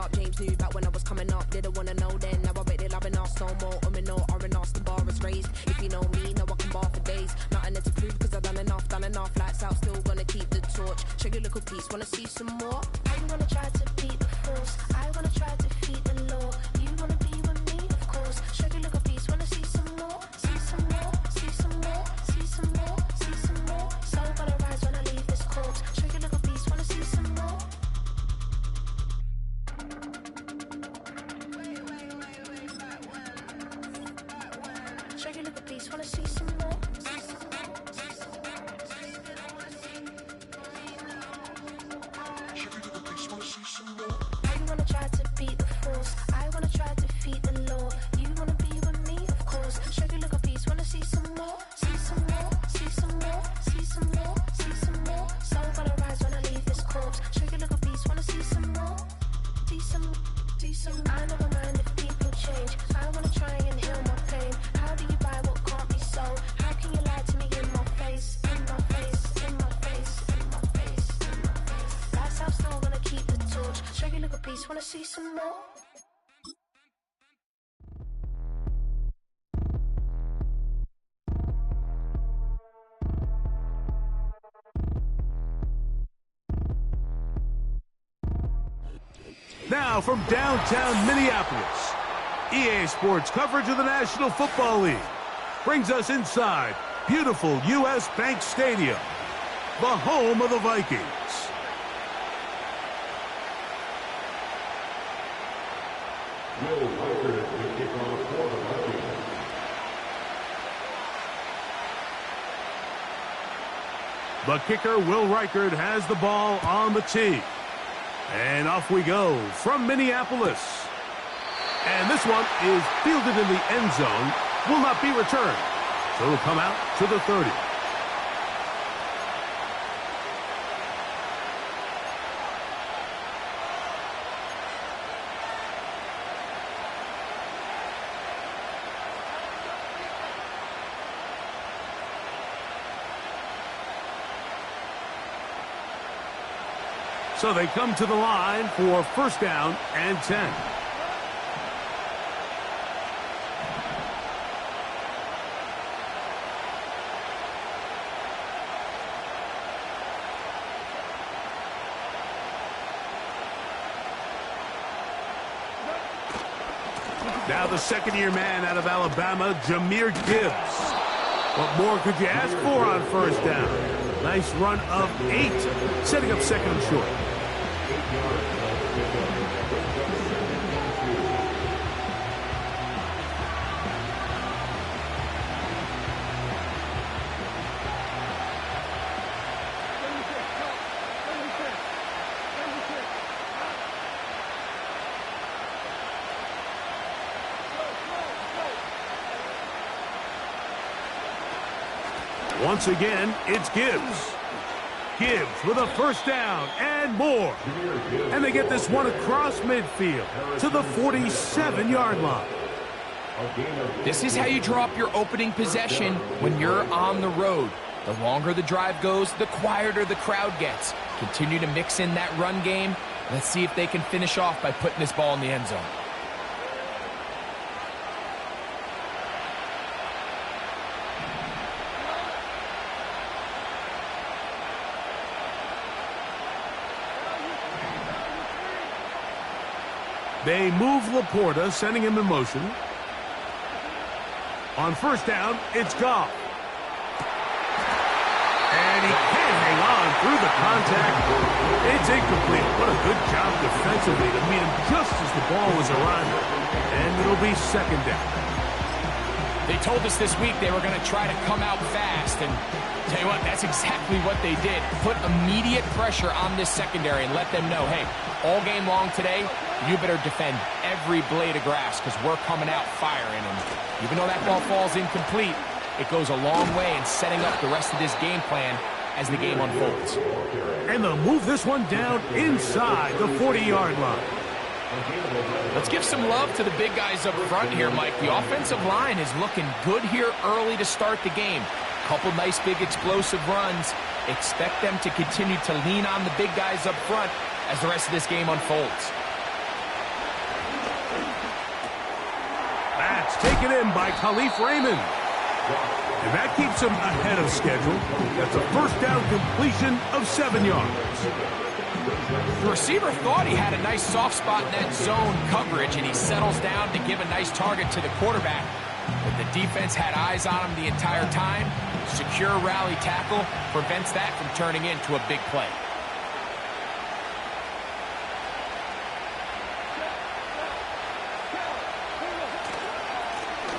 up. James knew back when I was coming up. Didn't wanna know then. Now I bet they're loving us no more. No R&R, the bar is raised. If you know me, know I can bar for days. Nothing there to prove cause I've done enough. Lights out, still gonna keep the torch. Show you a little piece, wanna see some more? I wanna try to beat the force. I wanna try to defeat the law. You wanna be with me, of course. Show you a little piece, wanna see some more? See some more, see some more, see some more, see some more. Soul gonna rise when I leave this corpse. Show you a little piece, wanna see some more? Show you a little piece, wanna see some more? I wanna try to beat the force. I wanna try to defeat the law. You wanna be with me, of course. Show you a little piece, wanna see some more? See some more, see some more, see some more, see some more. Soul gonna rise when I leave this corpse. Show you a little piece, wanna see some more? See some, see some. I never mind if people change. I wanna try and heal my pain. How do you buy what can't be sold? How can you lie to me in my face? In my face, in my face, in my face, in my face. That's how still gonna keep the torch. Show you a little piece, wanna see some more? Now from downtown Minneapolis, EA Sports coverage of the National Football League brings us inside beautiful U.S. Bank Stadium, the home of the Vikings. The kicker, Will Reichard, has the ball on the tee. And off we go from Minneapolis. And this one is fielded in the end zone, will not be returned. So it'll come out to the 30. So they come to the line for first down and 10. Now the second-year man out of Alabama, Jahmyr Gibbs. What more could you ask for on first down? Nice run of 8, setting up second and short. Once again, it's Gibbs. Gibbs with a first down and more. And they get this one across midfield to the 47-yard line. This is how you draw up your opening possession when you're on the road. The longer the drive goes, the quieter the crowd gets. Continue to mix in that run game. Let's see if they can finish off by putting this ball in the end zone. They move Laporta, sending him in motion. On first down, it's Goff. And he can't hang on through the contact. It's incomplete. What a good job defensively to meet him just as the ball was arriving. And it'll be second down. They told us this week they were going to try to come out fast, and tell you what, that's exactly what they did. Put immediate pressure on this secondary and let them know, hey, all game long today, you better defend every blade of grass because we're coming out firing. And even though that ball falls incomplete, it goes a long way in setting up the rest of this game plan as the game unfolds. And they'll move this one down inside the 40-yard line. Let's give some love to the big guys up front here, Mike. The offensive line is looking good here early to start the game. Couple nice big explosive runs. Expect them to continue to lean on the big guys up front as the rest of this game unfolds. It's taken in by Khalif Raymond. And that keeps him ahead of schedule. That's a first down completion of 7 yards. The receiver thought he had a nice soft spot in that zone coverage, and he settles down to give a nice target to the quarterback. But the defense had eyes on him the entire time. Secure rally tackle prevents that from turning into a big play.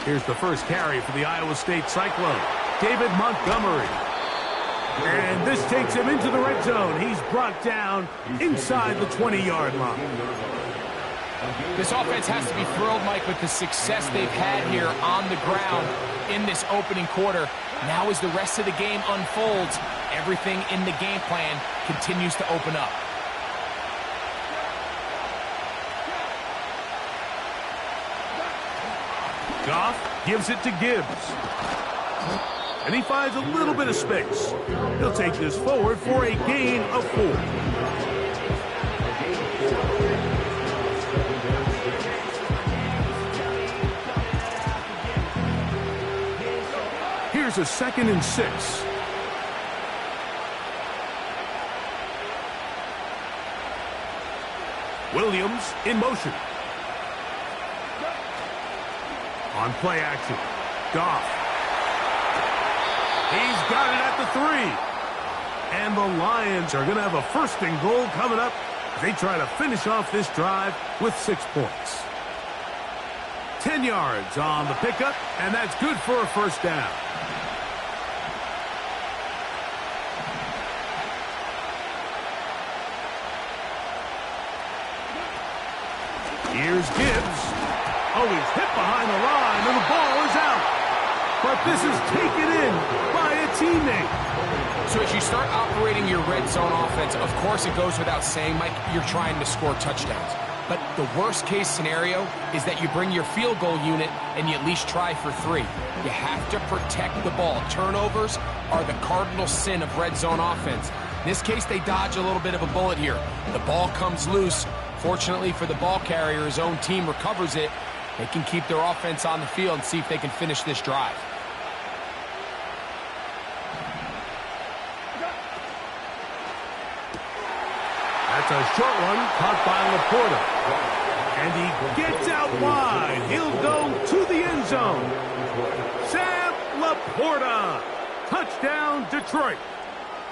Here's the first carry for the Iowa State Cyclone, David Montgomery. And this takes him into the red zone. He's brought down inside the 20-yard line. This offense has to be thrilled, Mike, with the success they've had here on the ground in this opening quarter. Now as the rest of the game unfolds, everything in the game plan continues to open up. Goff gives it to Gibbs. And he finds a little bit of space. He'll take this forward for a gain of 4. Here's a 2nd and 6. Williams in motion. On play action, Goff. He's got it at the 3. And the Lions are going to have a 1st and goal coming up as they try to finish off this drive with 6 points. 10 yards on the pickup, and that's good for a 1st down. Here's Gibbs. Oh, he's hit behind the line, and the ball is out. But this is taken in by a teammate. So as you start operating your red zone offense, of course it goes without saying, Mike, you're trying to score touchdowns. But the worst case scenario is that you bring your field goal unit and you at least try for 3. You have to protect the ball. Turnovers are the cardinal sin of red zone offense. In this case, they dodge a little bit of a bullet here. The ball comes loose. Fortunately for the ball carrier, his own team recovers it. They can keep their offense on the field and see if they can finish this drive. That's a short one caught by Laporta. And he gets out wide. He'll go to the end zone. Sam Laporta. Touchdown, Detroit.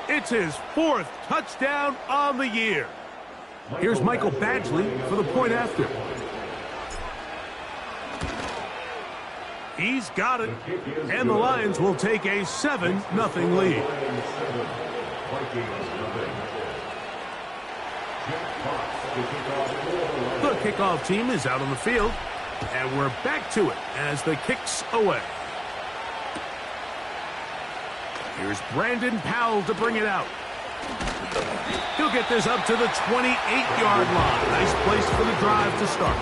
It's his 4th touchdown on the year. Here's Michael Badgley for the point after. He's got it. And the Lions will take a 7-0 lead. The kickoff team is out on the field. And we're back to it as the kick's away. Here's Brandon Powell to bring it out. He'll get this up to the 28-yard line. Nice place for the drive to start.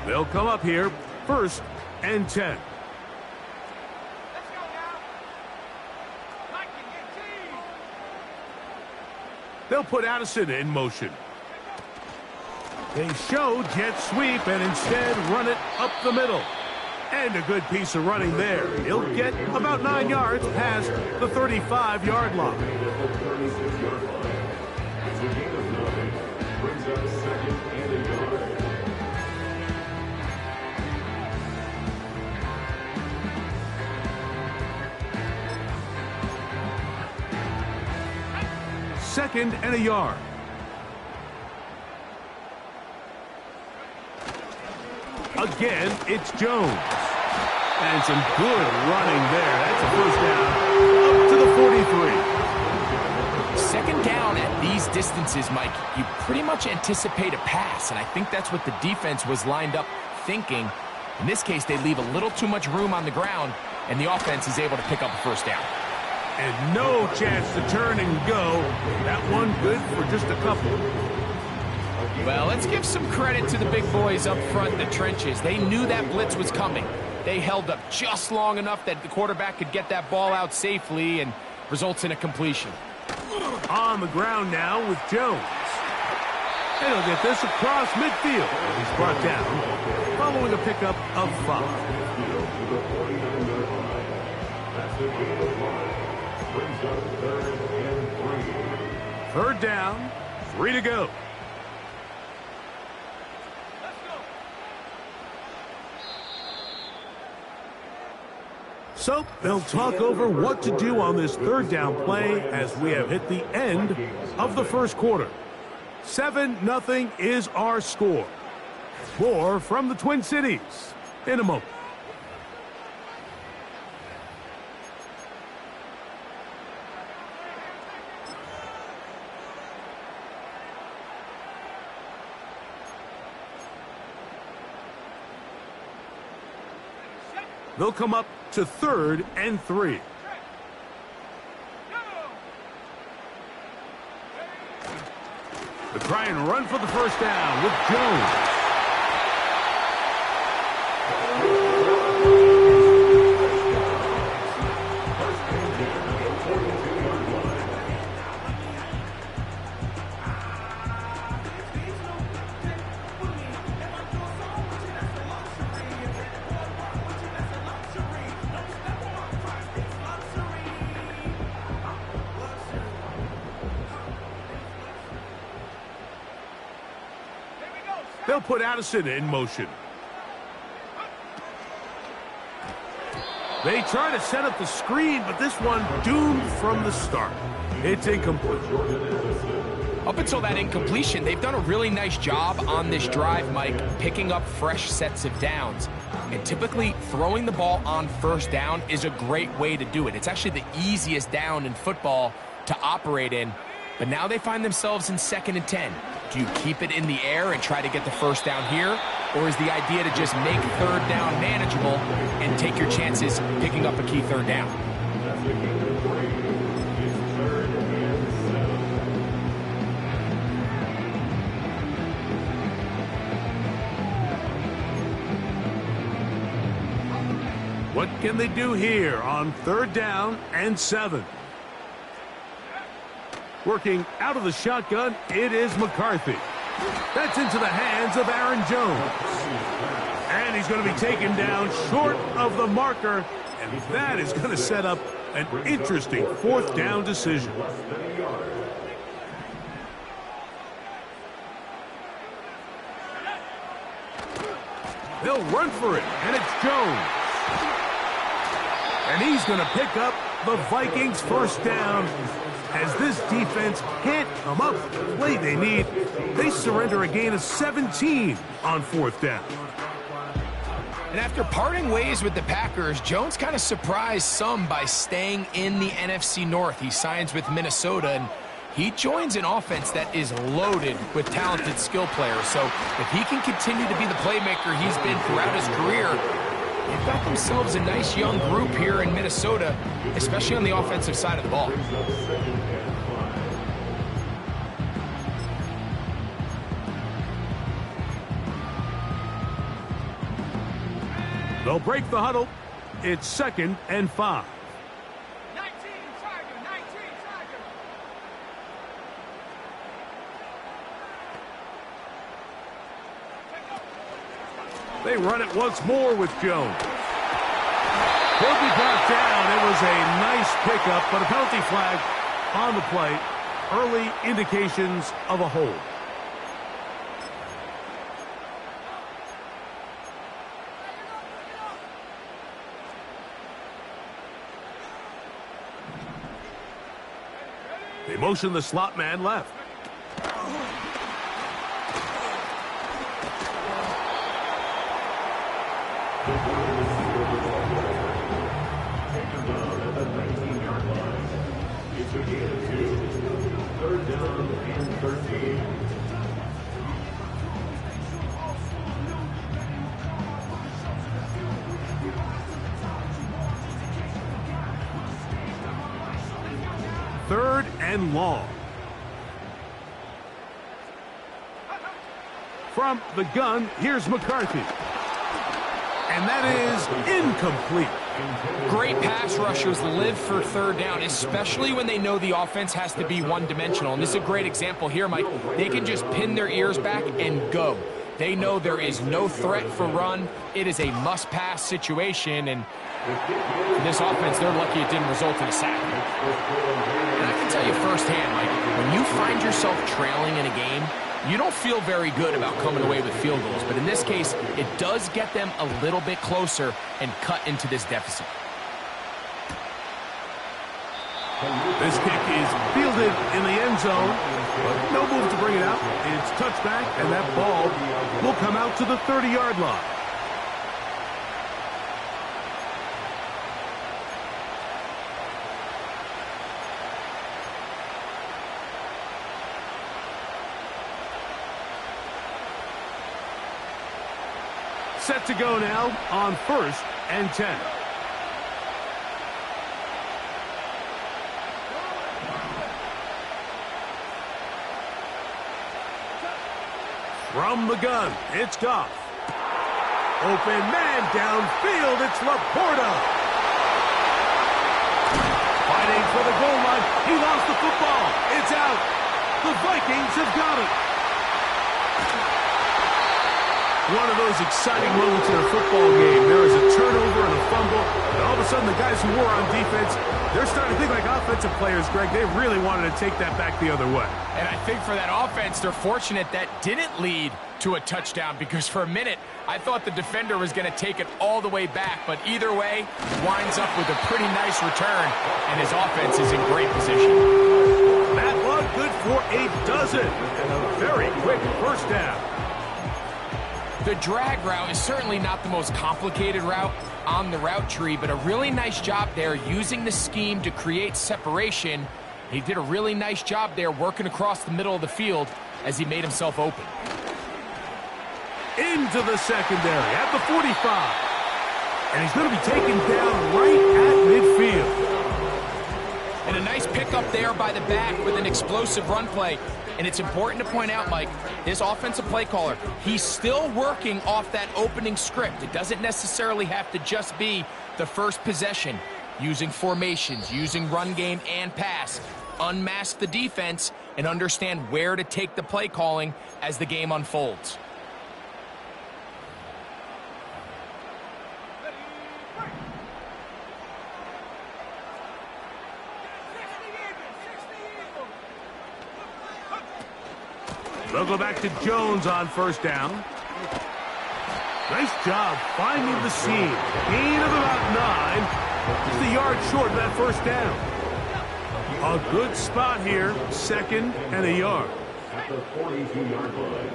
They'll come up here, 1st and 10. They'll put Addison in motion. They show jet sweep and instead run it up the middle. And a good piece of running there. He'll get about 9 yards past the 35-yard line. Second and a yard. Again, it's Jones. And some good running there. That's a 1st down up to the 43. Second down at these distances, Mike, you pretty much anticipate a pass, and I think that's what the defense was lined up thinking. In this case, they leave a little too much room on the ground, and the offense is able to pick up a 1st down. And no chance to turn and go. That one good for just a couple. Well, let's give some credit to the big boys up front, the trenches. They knew that blitz was coming. They held up just long enough that the quarterback could get that ball out safely and results in a completion. On the ground now with Jones. And he'll get this across midfield. He's brought down following a pickup of 5. Third down, 3 to go. So they'll talk over what to do on this third down play as we have hit the end of the first quarter. 7-0 is our score. More from the Twin Cities in a moment. They'll come up to 3rd and 3. They try and run for the first down with Jones. They'll put Addison in motion. They try to set up the screen, but this one doomed from the start. It's incomplete. Up until that incompletion, they've done a really nice job on this drive, Mike, picking up fresh sets of downs. And typically, throwing the ball on first down is a great way to do it. It's actually the easiest down in football to operate in. But now they find themselves in 2nd and 10. Do you keep it in the air and try to get the first down here? Or is the idea to just make third down manageable and take your chances picking up a key third down? What can they do here on 3rd down and 7? Working out of the shotgun, it is McCarthy. That's into the hands of Aaron Jones. And he's going to be taken down short of the marker, and that is going to set up an interesting 4th down decision. They'll run for it, and it's Jones. And he's going to pick up the Vikings' first down. As this defense can't come up with the play they need, they surrender a gain of 17 on 4th down. And after parting ways with the Packers, Jones kind of surprised some by staying in the NFC North. He signs with Minnesota, and he joins an offense that is loaded with talented skill players. So if he can continue to be the playmaker he's been throughout his career, they've got themselves a nice young group here in Minnesota, especially on the offensive side of the ball. They'll break the huddle. It's 2nd and 5. 19 Tiger. They run it once more with Jones. He'll be brought down. It was a nice pickup, but a penalty flag on the play. Early indications of a hold. They motion the slot man left. Third down and 13. Third and long. From the gun, here's McCarthy. And that is incomplete. Great pass rushers live for third down, especially when they know the offense has to be one-dimensional. And this is a great example here, Mike. They can just pin their ears back and go. They know there is no threat for run. It is a must-pass situation, and for this offense, they're lucky it didn't result in a sack. And I can tell you firsthand, Mike, when you find yourself trailing in a game, you don't feel very good about coming away with field goals. But in this case, it does get them a little bit closer and cut into this deficit. This kick is fielded in the end zone, but no move to bring it out. It's touchback, and that ball will come out to the 30-yard line. Set to go now on 1st and 10. From the gun, it's Goff. Open man downfield, it's Laporta. Fighting for the goal line, he lost the football. It's out. The Vikings have got it. One of those exciting moments in a football game. There is a turnover and a fumble, and all of a sudden the guys who were on defense, they're starting to think like offensive players, Greg. They really wanted to take that back the other way. And I think for that offense, they're fortunate that didn't lead to a touchdown, because for a minute, I thought the defender was going to take it all the way back, but either way, winds up with a pretty nice return, and his offense is in great position. That one good for a dozen, and a very quick first down. The drag route is certainly not the most complicated route on the route tree, but a really nice job there using the scheme to create separation. He did a really nice job there working across the middle of the field as he made himself open. Into the secondary at the 45. And he's going to be taken down right at midfield. And a nice pickup there by the back with an explosive run play. And it's important to point out, Mike, this offensive play caller, he's still working off that opening script. It doesn't necessarily have to just be the first possession. Using formations, using run game and pass. Unmask the defense and understand where to take the play calling as the game unfolds. They'll go back to Jones on first down. Nice job finding the seam. Gain of about 9. Just a yard short of that first down. A good spot here. 2nd and a yard. At the 42-yard line.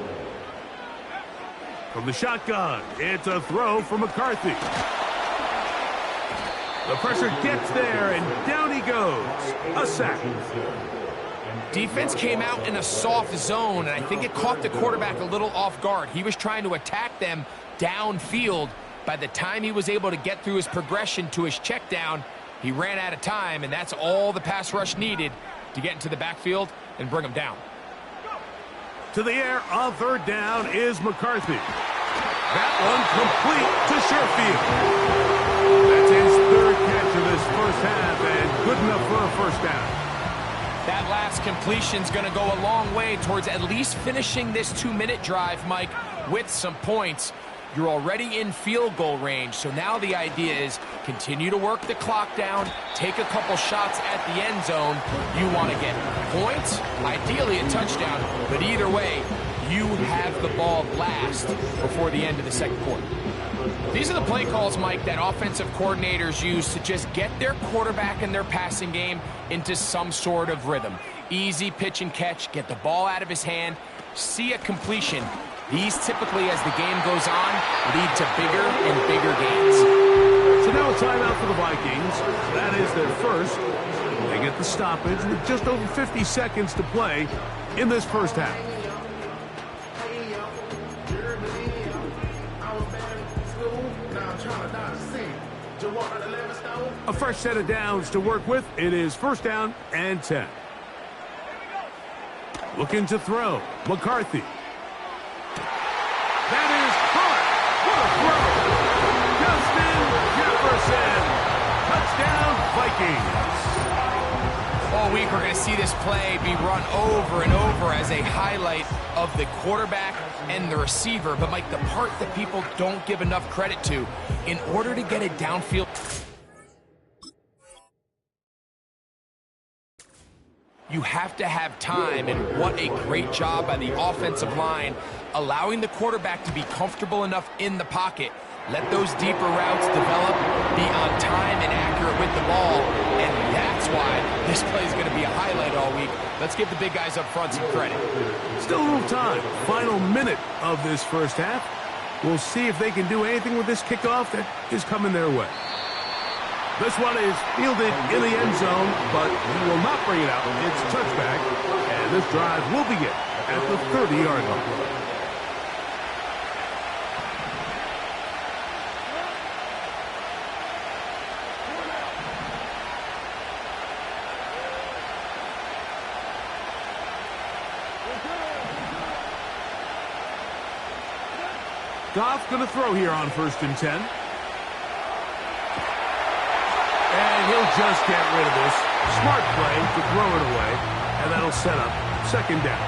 From the shotgun, it's a throw for McCarthy. The pressure gets there, and down he goes. A sack. Defense came out in a soft zone, and I think it caught the quarterback a little off guard. He was trying to attack them downfield. By the time he was able to get through his progression to his check down, he ran out of time, and that's all the pass rush needed to get into the backfield and bring him down. To the air on third down is McCarthy. That one complete to Sherfield. That's his 3rd catch of this first half, and good enough for a first down. That last completion's going to go a long way towards at least finishing this 2-minute drive, Mike, with some points. You're already in field goal range, so now the idea is continue to work the clock down, take a couple shots at the end zone. You want to get points, ideally a touchdown, but either way, you have the ball last before the end of the second quarter. These are the play calls, Mike, that offensive coordinators use to just get their quarterback and their passing game into some sort of rhythm. Easy pitch and catch, get the ball out of his hand, see a completion. These typically, as the game goes on, lead to bigger and bigger gains. So now a timeout for the Vikings. That is their first. They get the stoppage with just over 50 seconds to play in this first half. A fresh set of downs to work with. It is first down and 10. run over and over as a highlight of the quarterback and the receiver. But, Mike, the part that people don't give enough credit to, in order to get it downfield, you have to have time, and what a great job by the offensive line, allowing the quarterback to be comfortable enough in the pocket. Let those deeper routes develop, be on time and accurate with the ball, and that's why this play is going to be a highlight all week. Let's give the big guys up front some credit. Still a little time. Final minute of this first half. We'll see if they can do anything with this kickoff that is coming their way. This one is fielded in the end zone, but he will not bring it out. It's a touchback, and this drive will begin at the 30-yard line. Goff going to throw here on 1st and 10. And he'll just get rid of this. Smart play to throw it away, and that'll set up 2nd down.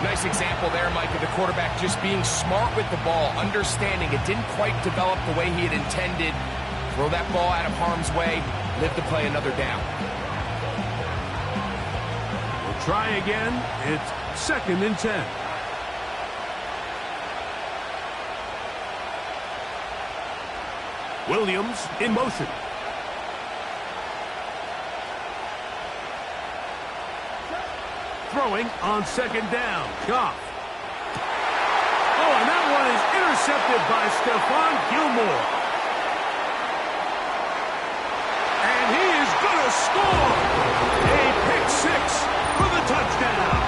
Nice example there, Mike, of the quarterback just being smart with the ball, understanding it didn't quite develop the way he had intended. Throw that ball out of harm's way, live to play another down. We'll try again. It's 2nd and 10. Williams in motion. Throwing on 2nd down. Goff. Oh, and that one is intercepted by Stephon Gilmore. And he is going to score. A pick-6 for the touchdown.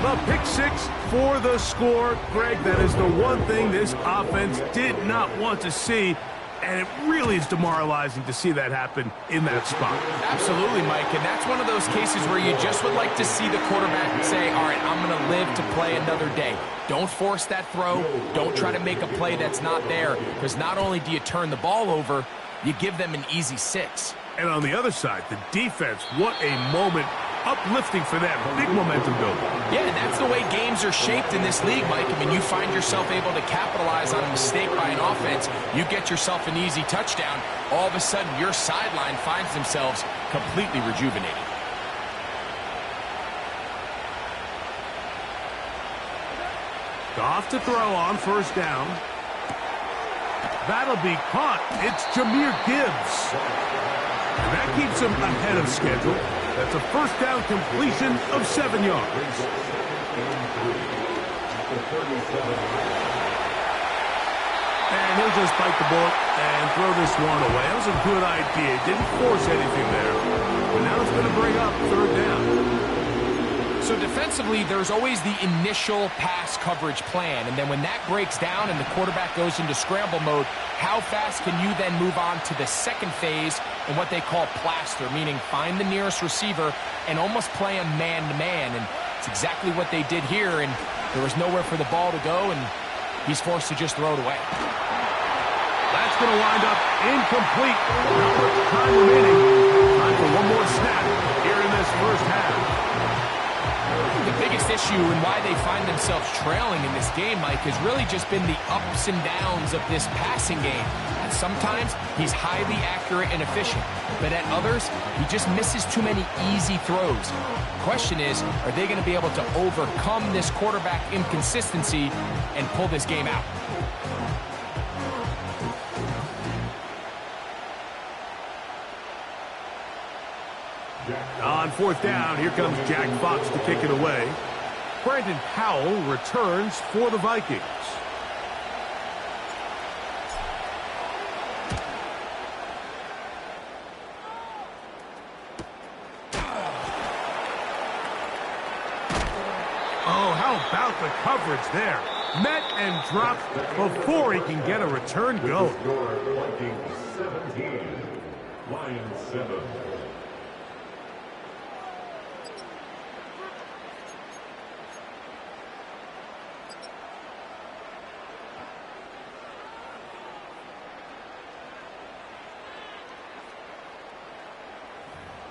The pick-6 for the score. Greg, that is the one thing this offense did not want to see, and it really is demoralizing to see that happen in that spot. Absolutely, Mike, and that's one of those cases where you just would like to see the quarterback say, all right, I'm going to live to play another day. Don't force that throw. Don't try to make a play that's not there, because not only do you turn the ball over, you give them an easy 6. And on the other side, the defense, what a moment. Uplifting for them. Big momentum builder. Yeah, and that's the way games are shaped in this league, Mike. I mean, you find yourself able to capitalize on a mistake by an offense. You get yourself an easy touchdown. All of a sudden, your sideline finds themselves completely rejuvenated. Goff to throw on 1st down. That'll be caught. It's Jahmyr Gibbs. And that keeps him ahead of schedule. That's a 1st down completion of 7 yards. And he'll just bite the bullet and throw this one away. That was a good idea. Didn't force anything there. But now it's going to bring up 3rd down. So defensively, there's always the initial pass coverage plan. And then when that breaks down and the quarterback goes into scramble mode, how fast can you then move on to the 2nd phase and what they call plaster, meaning find the nearest receiver and almost play him man-to-man. And it's exactly what they did here, and there was nowhere for the ball to go, and he's forced to just throw it away. That's going to wind up incomplete. Not much time remaining. Time for one more snap here in this 1st half. The biggest issue and why they find themselves trailing in this game, Mike, has really just been the ups and downs of this passing game. And sometimes he's highly accurate and efficient, but at others, he just misses too many easy throws. The question is, are they going to be able to overcome this quarterback inconsistency and pull this game out? On 4th down, here comes Jack Fox to kick it away. Brandon Powell returns for the Vikings. Oh, how about the coverage there? Met and dropped before he can get a return going. Vikings 17, Lions 7.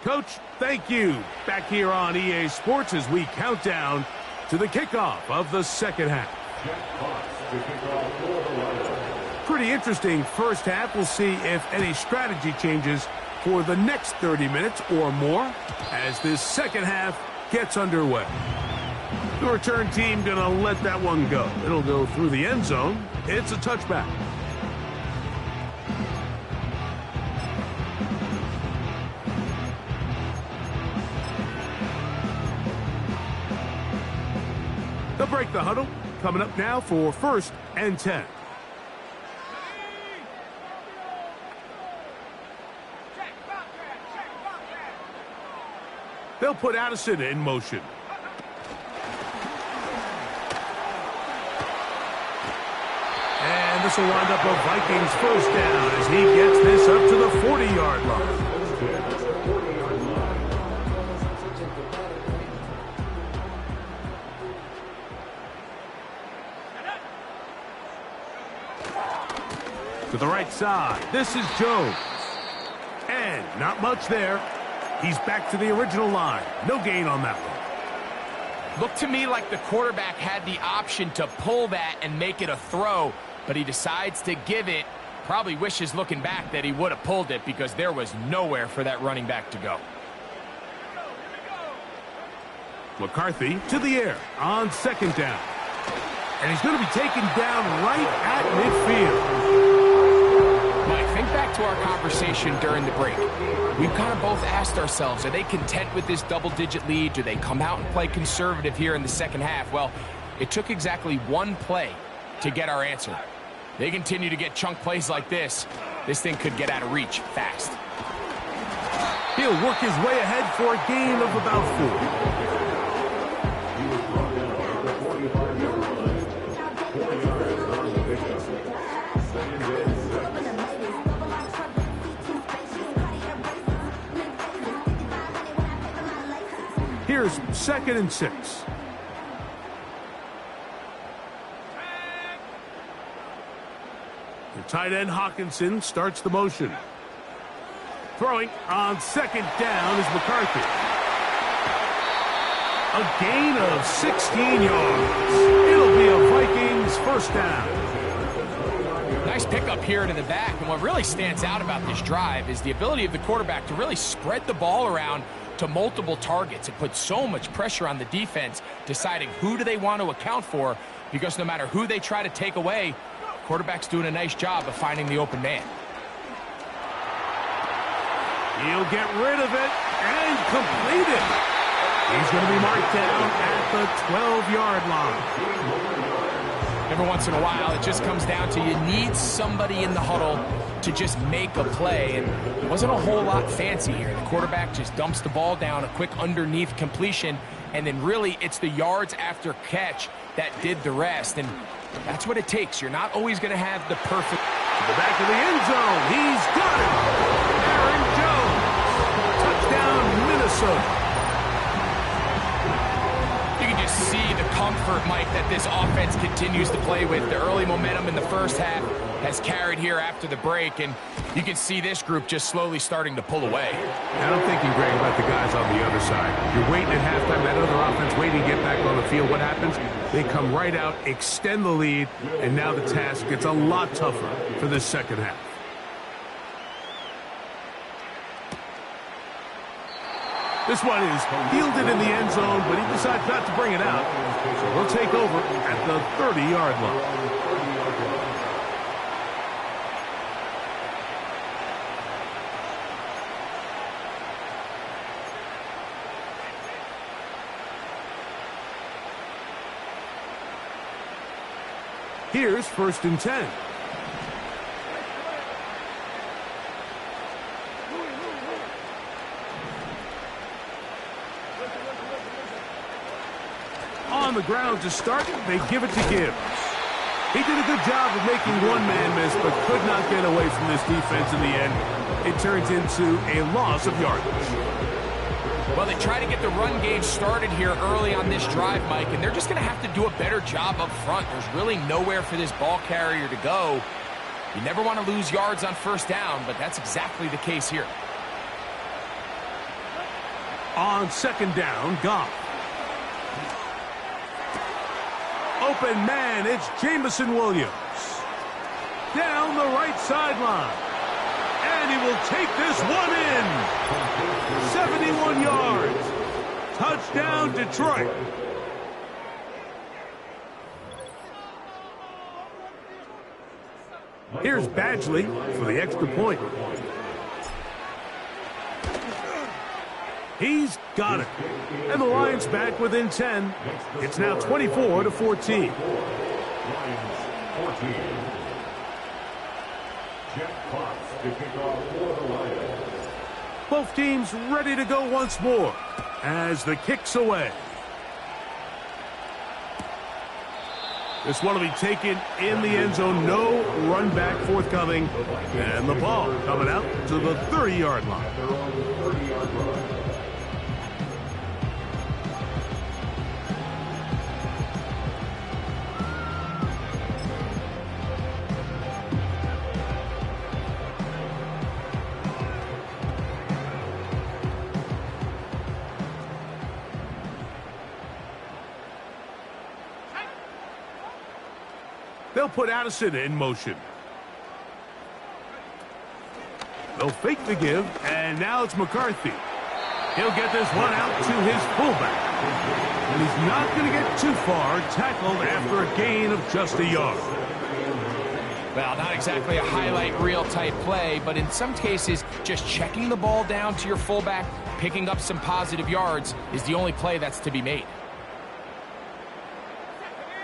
Coach, thank you. Back here on EA Sports as we count down to the kickoff of the second half. Pretty interesting first half. We'll see if any strategy changes for the next 30 minutes or more as this second half gets underway. The return team going to let that one go. It'll go through the end zone. It's a touchback. They'll break the huddle. Coming up now for 1st and 10. They'll put Addison in motion. And this will wind up a Vikings first down as he gets this up to the 40-yard line. To the right side, this is Jones. And not much there. He's back to the original line. No gain on that one. Looked to me like the quarterback had the option to pull that and make it a throw, but he decides to give it. Probably wishes looking back that he would have pulled it because there was nowhere for that running back to go. McCarthy to the air on 2nd down. And he's going to be taken down right at midfield. Mike, think back to our conversation during the break. We've kind of both asked ourselves, are they content with this double-digit lead? Do they come out and play conservative here in the second half? Well, it took exactly one play to get our answer. They continue to get chunk plays like this. This thing could get out of reach fast. He'll work his way ahead for a gain of about 4. Here's 2nd and 6. The tight end Hawkinson starts the motion. Throwing on 2nd down is McCarthy. A gain of 16 yards. It'll be a Vikings first down. Nice pickup here to the back, and what really stands out about this drive is the ability of the quarterback to really spread the ball around to multiple targets. It puts so much pressure on the defense deciding who do they want to account for, because no matter who they try to take away, the quarterback's doing a nice job of finding the open man. He'll get rid of it and complete it. He's going to be marked down at the 12-yard line. Every once in a while, it just comes down to you need somebody in the huddle to just make a play, and it wasn't a whole lot fancy here. The quarterback just dumps the ball down, a quick underneath completion, and then really it's the yards after catch that did the rest, and that's what it takes. You're not always going to have the perfect... To the back of the end zone, he's got it! Aaron Jones, touchdown Minnesota. You can just see the comfort, Mike, that this offense continues to play with. The early momentum in the first half has carried here after the break, and you can see this group just slowly starting to pull away. I'm thinking, Greg, about the guys on the other side. You're waiting at halftime, that other offense waiting to get back on the field. What happens? They come right out, extend the lead, and now the task gets a lot tougher for this second half. This one is fielded in the end zone, but he decides not to bring it out. So he'll take over at the 30-yard line. Here's 1st and 10. On the ground to start, they give it to Gibbs. He did a good job of making one man miss, but could not get away from this defense in the end. It turns into a loss of yardage. Well, they try to get the run game started here early on this drive, Mike, and they're just going to have to do a better job up front. There's really nowhere for this ball carrier to go. You never want to lose yards on 1st down, but that's exactly the case here. On second down, Goff. Open man, it's Jamison Williams. Down the right sideline. And he will take this one in. 71 yards. Touchdown, Detroit. Here's Badgley for the extra point. He's got it. And the Lions back within 10. It's now 24-14. Lions 14. Jeff Potts to kick off for the Lions. Both teams ready to go once more as the kick's away. This one will be taken in the end zone. No run back forthcoming. And the ball coming out to the 30-yard line. They'll put Addison in motion. They'll fake the give, and now it's McCarthy. He'll get this one out to his fullback. And he's not going to get too far, tackled after a gain of just a yard. Well, not exactly a highlight reel type play, but in some cases, just checking the ball down to your fullback, picking up some positive yards is the only play that's to be made.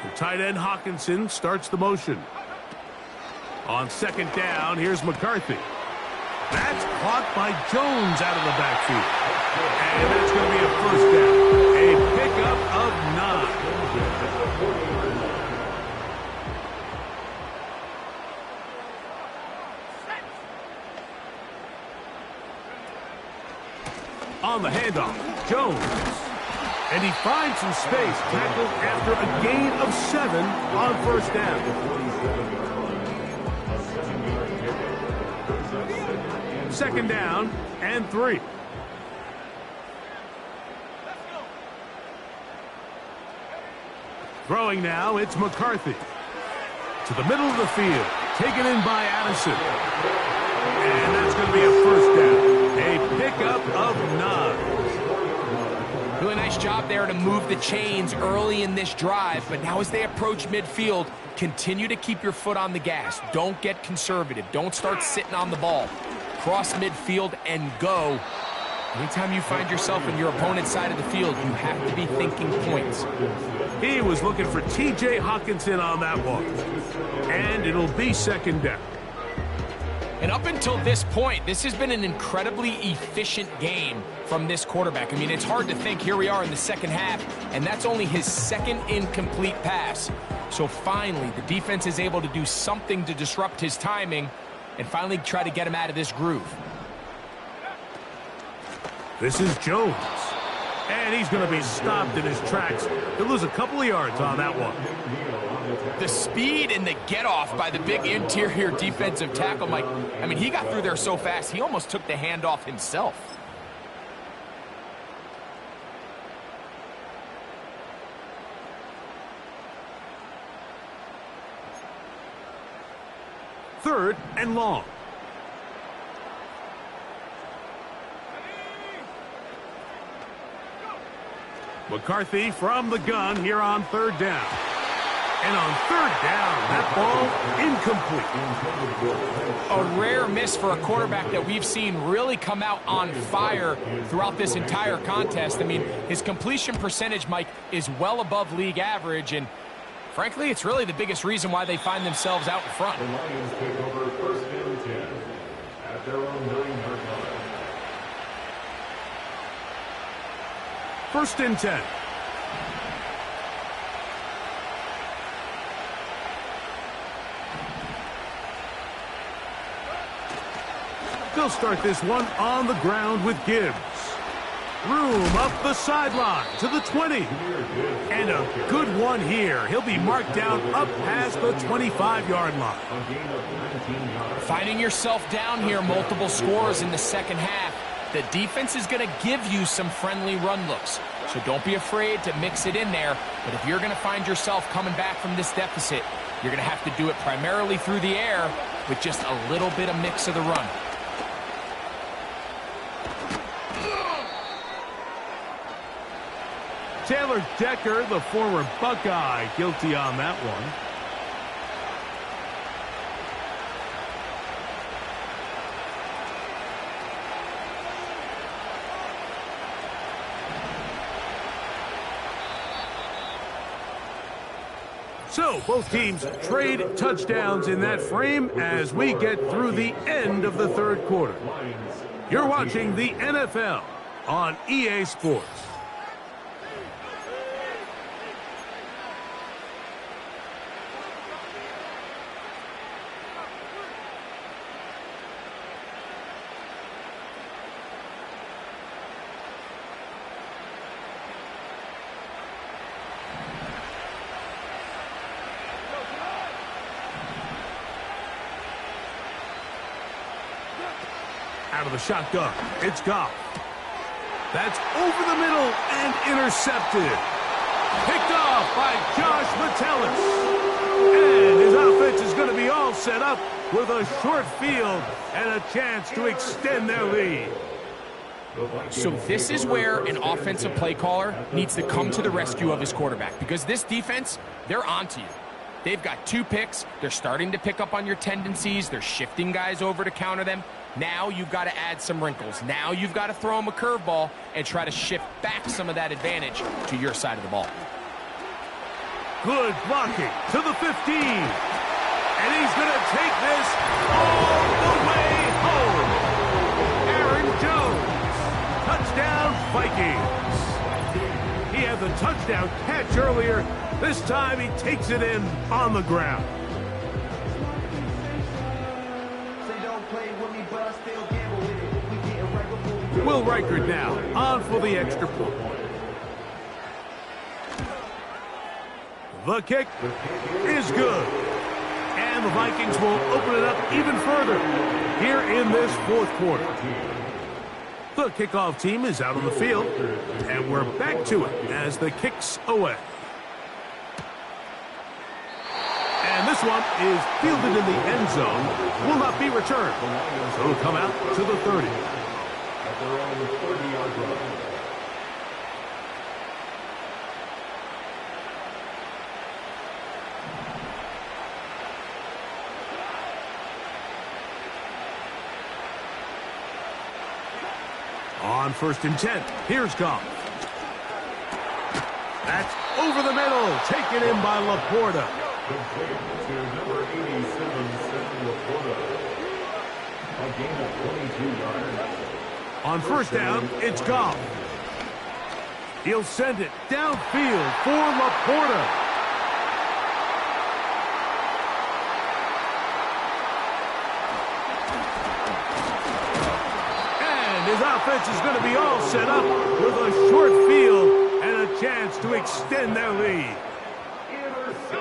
The tight end Hawkinson starts the motion. On second down, here's McCarthy. That's caught by Jones out of the backfield. And that's going to be a first down. A pickup of 9. On the handoff, Jones. And he finds some space, tackled after a gain of 7 on first down. Second down and 3. Throwing now, it's McCarthy. To the middle of the field, taken in by Addison. And that's going to be a first down. A pickup of 9. Really nice job there to move the chains early in this drive, but now as they approach midfield, continue to keep your foot on the gas. Don't get conservative. Don't start sitting on the ball. Cross midfield and go. Anytime you find yourself in your opponent's side of the field, you have to be thinking points. He was looking for T.J. Hawkinson on that one. And it'll be second down. And up until this point, this has been an incredibly efficient game from this quarterback. I mean, it's hard to think here we are in the second half, and that's only his second incomplete pass. So finally, the defense is able to do something to disrupt his timing and finally try to get him out of this groove. This is Jones. And he's going to be stopped in his tracks. He'll lose a couple of yards on that one. The speed and the get-off by the big interior defensive tackle, Mike. I mean, he got through there so fast, he almost took the handoff himself. Third and long. McCarthy from the gun here on third down. And on third down, that ball incomplete. A rare miss for a quarterback that we've seen really come out on fire throughout this entire contest. I mean, his completion percentage, Mike, is well above league average, and frankly, it's really the biggest reason why they find themselves out in front. The Lions take over first and 10 at their own 9-yard line. First and 10. They'll start this one on the ground with Gibbs. Room up the sideline to the 20. And a good one here. He'll be marked down up past the 25-yard line. Finding yourself down here, multiple scores in the second half. The defense is going to give you some friendly run looks, so don't be afraid to mix it in there. But if you're going to find yourself coming back from this deficit, you're going to have to do it primarily through the air with just a little bit of mix of the run. Taylor Decker, the former Buckeye, guilty on that one. So, both teams trade touchdowns in that frame as we get through the end of the third quarter. You're watching the NFL on EA Sports. Out of the shotgun, it's Goff. That's over the middle and intercepted. Picked off by Josh Metellus. And his offense is going to be all set up with a short field and a chance to extend their lead. So this is where an offensive play caller needs to come to the rescue of his quarterback, because this defense, they're onto you. They've got 2 picks. They're starting to pick up on your tendencies. They're shifting guys over to counter them. Now you've got to add some wrinkles. Now you've got to throw them a curveball and try to shift back some of that advantage to your side of the ball. Good blocking to the 15. And he's going to take this all the way home. Aaron Jones. Touchdown, Vikings. He had the touchdown catch earlier. This time he takes it in on the ground. Will Reichard now on for the extra point. The kick is good. And the Vikings will open it up even further here in this fourth quarter. The kickoff team is out on the field, and we're back to it as the kick's away. And this one is fielded in the end zone, will not be returned. So it'll come out to the 30. At their own 30-yard line. On 1st and 10, here's Goff. That's over the middle, taken in by Laporta. Complete to number 87, Sam Laporta. A gain of 22 yards. On 1st down, it's Goff. He'll send it downfield for Laporta. And his offense is going to be all set up with a short field and a chance to extend their lead.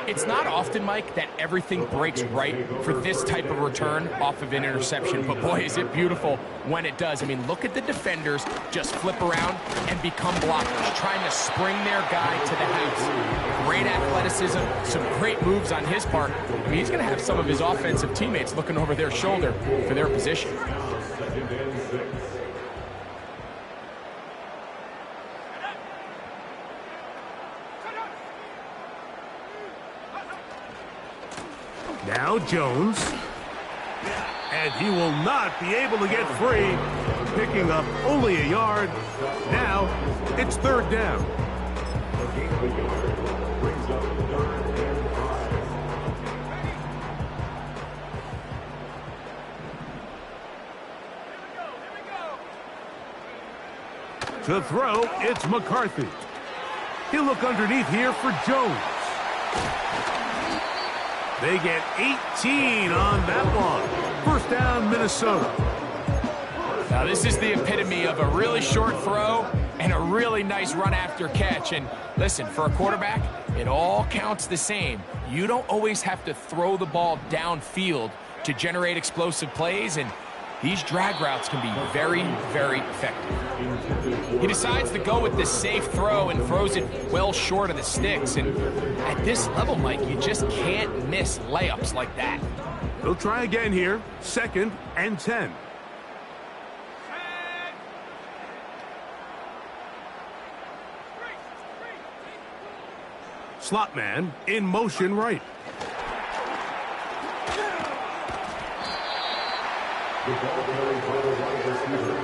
It's not often, Mike, that everything breaks right for this type of return off of an interception, but boy, is it beautiful when it does. I mean, look at the defenders just flip around and become blockers, trying to spring their guy to the house. Great athleticism, some great moves on his part. I mean, he's going to have some of his offensive teammates looking over their shoulder for their position. Second and 6. Now Jones, and he will not be able to get free, picking up only a yard. Now it's 3rd down. A gain of a yard brings up 3rd and 5. To throw, it's McCarthy. He'll look underneath here for Jones. They get 18 on that one. 1st down, Minnesota. Now, this is the epitome of a really short throw and a really nice run after catch. And listen, for a quarterback, it all counts the same. You don't always have to throw the ball downfield to generate explosive plays. And these drag routes can be very, very effective. He decides to go with this safe throw and throws it well short of the sticks. And at this level, Mike, you just can't miss layups like that. He'll try again here. 2nd and 10. Slot man in motion right. The ball carried by the wide receiver.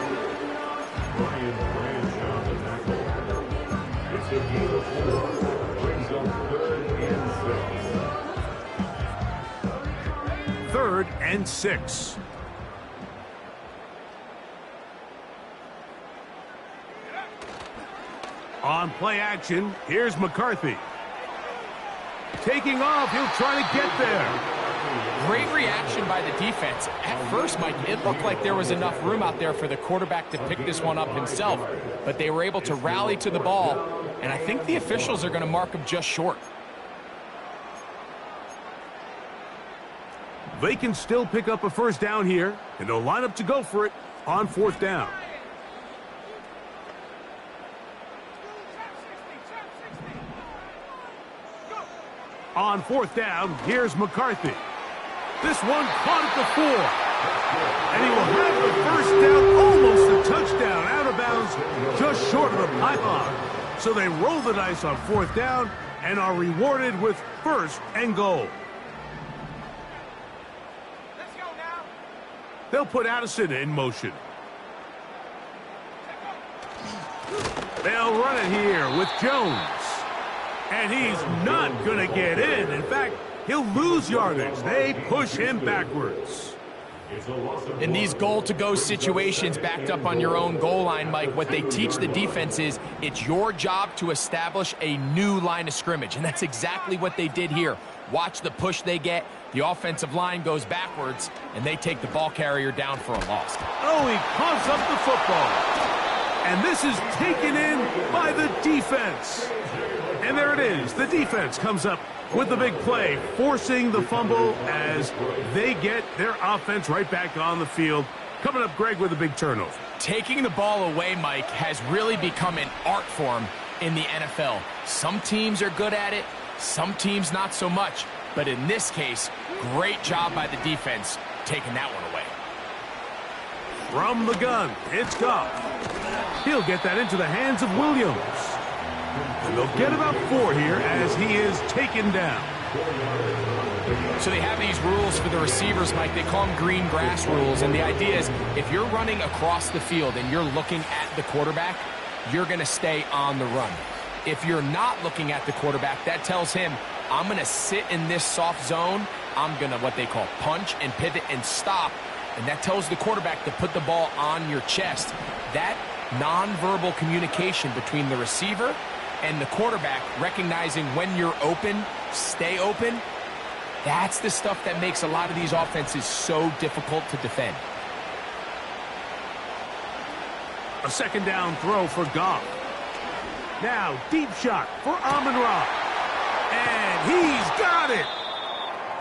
Ryan Branch on the tackle. It's a gain of 4. Brings up 3rd and 6. 3rd and 6. On play action, here's McCarthy. Taking off, he'll try to get there. Great reaction by the defense. At first, Mike, it looked like there was enough room out there for the quarterback to pick this one up himself, but they were able to rally to the ball, and I think the officials are going to mark him just short. They can still pick up a 1st down here, and they'll line up to go for it on 4th down. On 4th down, here's McCarthy. This one caught at the 4. And he will have the 1st down, almost a touchdown, out of bounds, just short of the pylon. So they roll the dice on 4th down and are rewarded with 1st and goal. Let's go now. They'll put Addison in motion. They'll run it here with Jones. And he's not going to get in. In fact, he'll lose yardage. They push him backwards. In these goal-to-go situations backed up on your own goal line, Mike, what they teach the defense is it's your job to establish a new line of scrimmage, and that's exactly what they did here. Watch the push they get. The offensive line goes backwards, and they take the ball carrier down for a loss. Oh, he coughs up the football. And this is taken in by the defense. And there it is. The defense comes up with the big play, forcing the fumble as they get their offense right back on the field. Coming up, Greg, with a big turnover. Taking the ball away, Mike, has really become an art form in the NFL. Some teams are good at it, some teams not so much. But in this case, great job by the defense taking that one away. From the gun, it's Goff. He'll get that into the hands of Williams. And they'll get about 4 here as he is taken down. So they have these rules for the receivers, Mike. They call them green grass rules. And the idea is if you're running across the field and you're looking at the quarterback, you're going to stay on the run. If you're not looking at the quarterback, that tells him, I'm going to sit in this soft zone. I'm going to what they call punch and pivot and stop. And that tells the quarterback to put the ball on your chest. That nonverbal communication between the receiver and the quarterback, recognizing when you're open, stay open, that's the stuff that makes a lot of these offenses so difficult to defend. A 2nd down throw for Goff. Now, deep shot for Amon-Ra. And he's got it.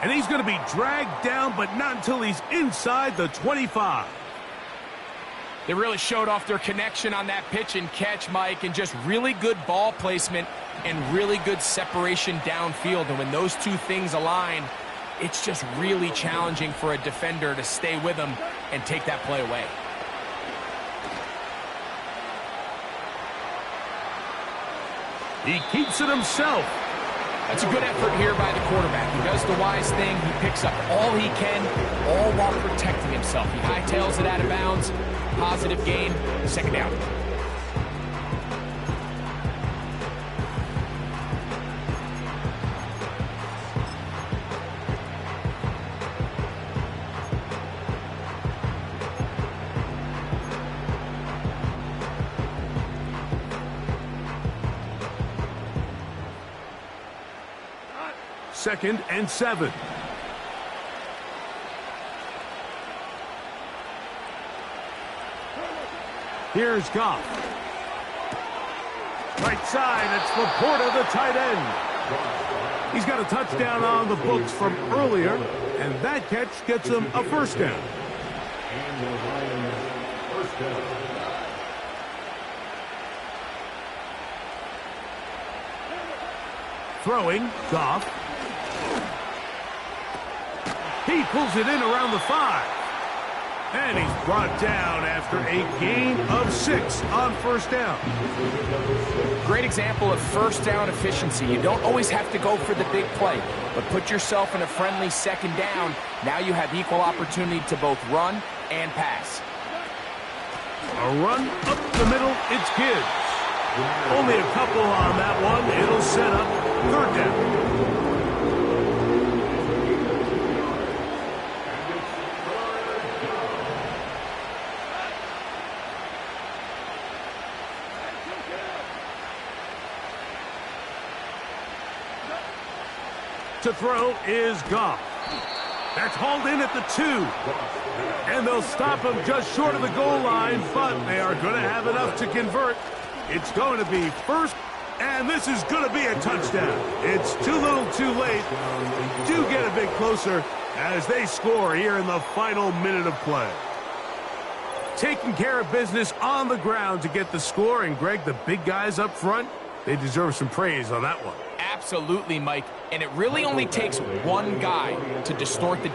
And he's going to be dragged down, but not until he's inside the 25. They really showed off their connection on that pitch and catch, Mike, and just really good ball placement and really good separation downfield. And when those two things align, it's just really challenging for a defender to stay with them and take that play away. He keeps it himself. That's a good effort here by the quarterback. He does the wise thing. He picks up all he can, all while protecting himself. He hightails it out of bounds. Positive gain. 2nd down. Second and 7. Here's Goff. Right side, it's Laporta, the tight end. He's got a touchdown on the books from earlier, and that catch gets him a 1st down. And the Lions first down. Throwing, Goff. He pulls it in around the 5. And he's brought down after a gain of 6 on first down. Great example of first down efficiency. You don't always have to go for the big play, but put yourself in a friendly second down. Now you have equal opportunity to both run and pass. A run up the middle, it's Gibbs. Only a couple on that one. It'll set up third down. To throw is Goff. That's hauled in at the 2. And they'll stop him just short of the goal line, but they are going to have enough to convert. It's going to be first, and this is going to be a touchdown. It's too little too late. Do get a bit closer as they score here in the final minute of play. Taking care of business on the ground to get the score, and Greg, the big guys up front, they deserve some praise on that one. Absolutely, Mike. And it really only takes one guy to distort the defense.